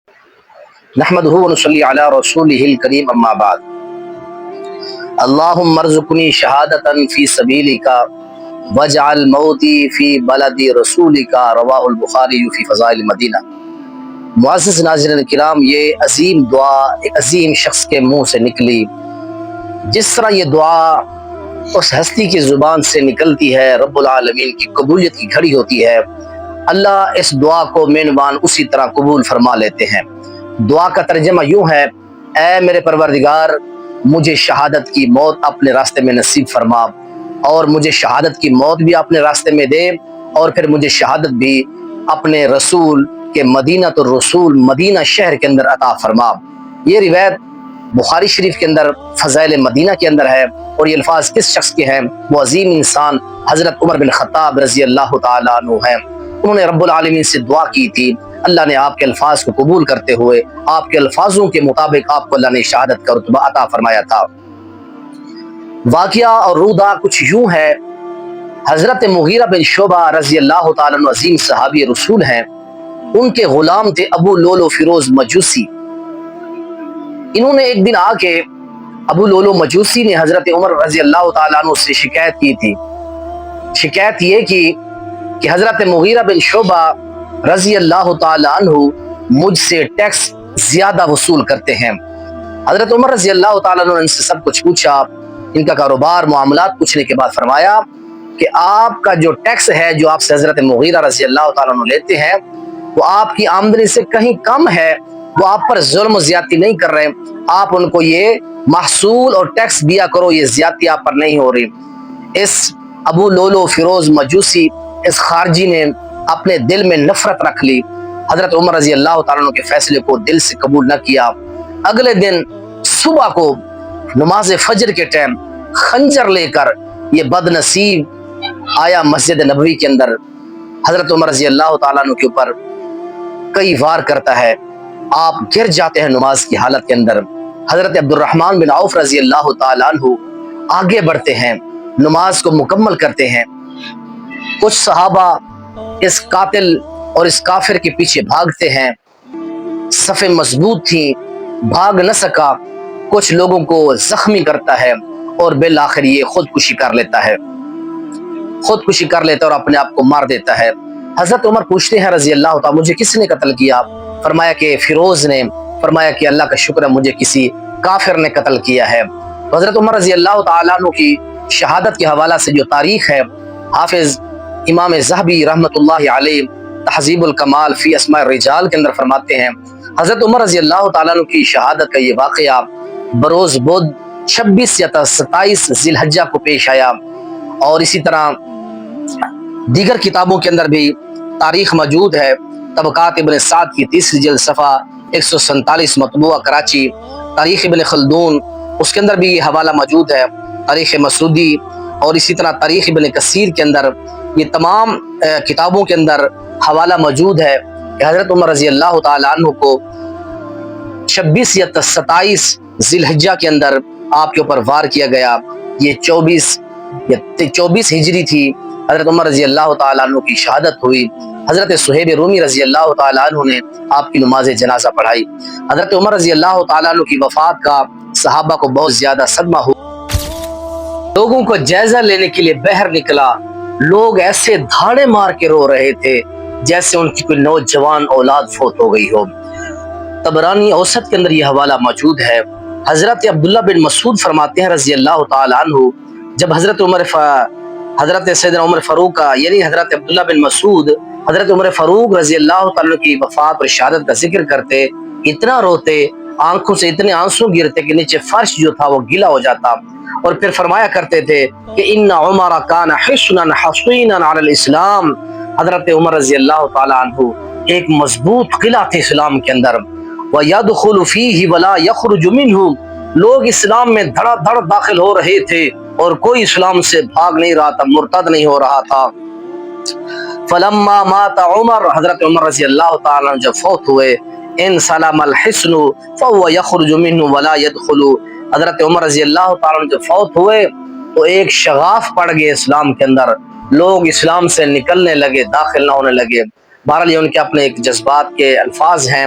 نحمدہ ونصلی علی رسولہ الکریم اما بعد اللہم ارزقنی شہادتا فی سبیلک واجعل موتی فی بلد رسولک رواہ البخاری فی فضائل مدینہ۔ معزز ناظرین کرام، یہ عظیم دعا ایک عظیم شخص کے منہ سے نکلی۔ جس طرح یہ دعا اس ہستی کی زبان سے نکلتی ہے، رب العالمین کی قبولیت کی گھڑی ہوتی ہے، اللہ اس دعا کو مینوان اسی طرح قبول فرما لیتے ہیں۔ دعا کا ترجمہ یوں ہے: اے میرے پروردگار، مجھے شہادت کی موت اپنے راستے میں نصیب فرما، اور مجھے شہادت کی موت بھی اپنے راستے میں دے، اور پھر مجھے شہادت بھی اپنے رسول کے مدینہ الرسول مدینہ شہر کے اندر عطا فرما۔ یہ روایت بخاری شریف کے اندر فضائل مدینہ کے اندر ہے، اور یہ الفاظ کس شخص کے ہیں؟ وہ عظیم انسان حضرت عمر بن خطاب رضی اللہ تعالیٰ عنہ ہیں۔ انہوں نے رب العالمین سے دعا کی تھی، اللہ نے آپ کے الفاظ کو قبول کرتے ہوئے آپ کے الفاظوں کے مطابق آپ کو اللہ نے شہادت کا رتبہ عطا فرمایا تھا۔ واقعہ اور رودہ کچھ یوں ہے: حضرت مغیرہ بن شعبہ رضی اللہ تعالیٰ عنہ عظیم صحابی رسول ہیں، ان کے غلام تھے ابو لولو فیروز مجوسی۔ انہوں نے ایک دن آ کے ابو لولو مجوسی نے حضرت عمر رضی اللہ تعالیٰ عنہ سے شکایت کی تھی۔ شکایت یہ کی کہ حضرت مغیرہ بن شعبہ رضی اللہ تعالیٰ عنہ مجھ سے ٹیکس زیادہ وصول کرتے ہیں۔ حضرت عمر رضی اللہ تعالیٰ عنہ نے ان سے سب کچھ پوچھا، ان کا کاروبار معاملات پوچھنے کے بعد فرمایا کہ آپ کا جو ٹیکس ہے جو آپ سے حضرت مغیرہ رضی اللہ تعالیٰ عنہ لیتے ہیں وہ آپ کی آمدنی سے کہیں کم ہے، وہ آپ پر ظلم و زیادتی نہیں کر رہے، آپ ان کو یہ محصول اور ٹیکس دیا کرو، یہ زیادتی آپ پر نہیں ہو رہی۔ اس ابو لولو فیروز مجوسی، اس خارجی نے اپنے دل میں نفرت رکھ لی، حضرت عمر رضی اللہ تعالیٰ عنہ کے فیصلے کو دل سے قبول نہ کیا۔ اگلے دن صبح کو نماز فجر کے ٹائم خنجر لے کر یہ بد نصیب آیا مسجد نبوی کے اندر، حضرت عمر رضی اللہ تعالیٰ عنہ کے اوپر کئی وار کرتا ہے، آپ گر جاتے ہیں نماز کی حالت کے اندر۔ حضرت عبد الرحمن بن عوف رضی اللہ تعالیٰ عنہ آگے بڑھتے ہیں، نماز کو مکمل کرتے ہیں۔ کچھ صحابہ اس قاتل اور اس کافر کے پیچھے بھاگتے ہیں، صفیں مضبوط تھیں، بھاگ نہ سکا، کچھ لوگوں کو زخمی کرتا ہے، اور بالآخر یہ خودکشی کر لیتا ہے اور اپنے آپ کو مار دیتا ہے۔ حضرت عمر پوچھتے ہیں رضی اللہ تعالیٰ، مجھے کس نے قتل کیا؟ فرمایا کہ فیروز نے۔ فرمایا کہ اللہ کا شکر ہے، مجھے کسی کافر نے قتل کیا ہے۔ تو حضرت عمر رضی اللہ تعالیٰ عنہ کی شہادت کے حوالہ سے جو تاریخ ہے، حافظ امام ذہبی رحمۃ اللہ علیہ تہذیب الکمال فی اسماء الرجال کے اندر فرماتے ہیں، حضرت عمر رضی اللہ تعالیٰ عنہ کی شہادت کا یہ واقعہ بروز بدھ 26 یا 27 ذی الحجہ کو پیش آیا، اور اسی طرح دیگر کتابوں کے اندر بھی تاریخ موجود ہے۔ طبقات ابن سعد کی 30 جلد صفحہ 147 مطبوعہ کراچی، تاریخ ابن خلدون اس کے اندر بھی یہ حوالہ موجود ہے، تاریخ مسعودی، اور اسی طرح تاریخ ابن کثیر کے اندر، یہ تمام کتابوں کے اندر حوالہ موجود ہے کہ حضرت عمر رضی اللہ تعالیٰ عنہ کو 26 یا 27 ذی الحجہ کے اندر آپ کے اوپر وار کیا گیا۔ یہ 24 ہجری تھی، حضرت عمر رضی اللہ تعالیٰ عنہ کی شہادت ہوئی۔ حضرت صہیب رومی رضی اللہ تعالیٰ عنہ نے آپ کی نماز جنازہ پڑھائی۔ حضرت عمر رضی اللہ تعالیٰ عنہ کی وفات کا صحابہ کو بہت زیادہ صدمہ ہوا، لوگوں کو جائزہ لینے کے لیے باہر نکلا، لوگ ایسے دھاڑے مار کے رو رہے تھے جیسے ان کی کوئی نوجوان اولاد فوت ہو گئی ہو۔ طبرانی اوسط کے اندر یہ حوالہ موجود ہے۔ حضرت عبداللہ بن مسعود فرماتے ہیں رضی اللہ تعالیٰ عنہ، جب حضرت سیدنا عمر فاروق کا یعنی حضرت عبداللہ بن مسعود حضرت عمر فاروق رضی اللہ تعالیٰ کی وفات اور شہادت کا ذکر کرتے، اتنا روتے، آنکھوں سے اتنے آنسو گرتے کہ نیچے فرش جو تھا وہ گیلا ہو جاتا، اور پھر فرمایا کرتے تھے کہ ان عمر کان حصنا حصینا علی الاسلام، حضرت عمر رضی اللہ تعالیٰ عنہ ایک مضبوط قلعہ تھے اسلام کے اندر، وَيَدْخُلُ فِيهِ وَلَا يَخْرُجُ مِنْهُ، لوگ اسلام میں دھڑا دھڑ داخل ہو رہے تھے اور کوئی اسلام سے بھاگ نہیں رہا تھا، مرتد نہیں ہو رہا تھا۔ فلما مات عمر، حضرت عمر رضی اللہ تعالیٰ عنہ جب فوت ہوئے، ان سلم الحسن فهو يخرج منه ولا يدخل، حضرت عمر رضی اللہ تعالیٰ عنہ جب فوت ہوئے تو ایک شغاف پڑ گئے اسلام کے اندر، لوگ اسلام سے نکلنے لگے، داخل نہ ہونے لگے۔ بہرحال یہ ان کے اپنے ایک جذبات کے الفاظ ہیں،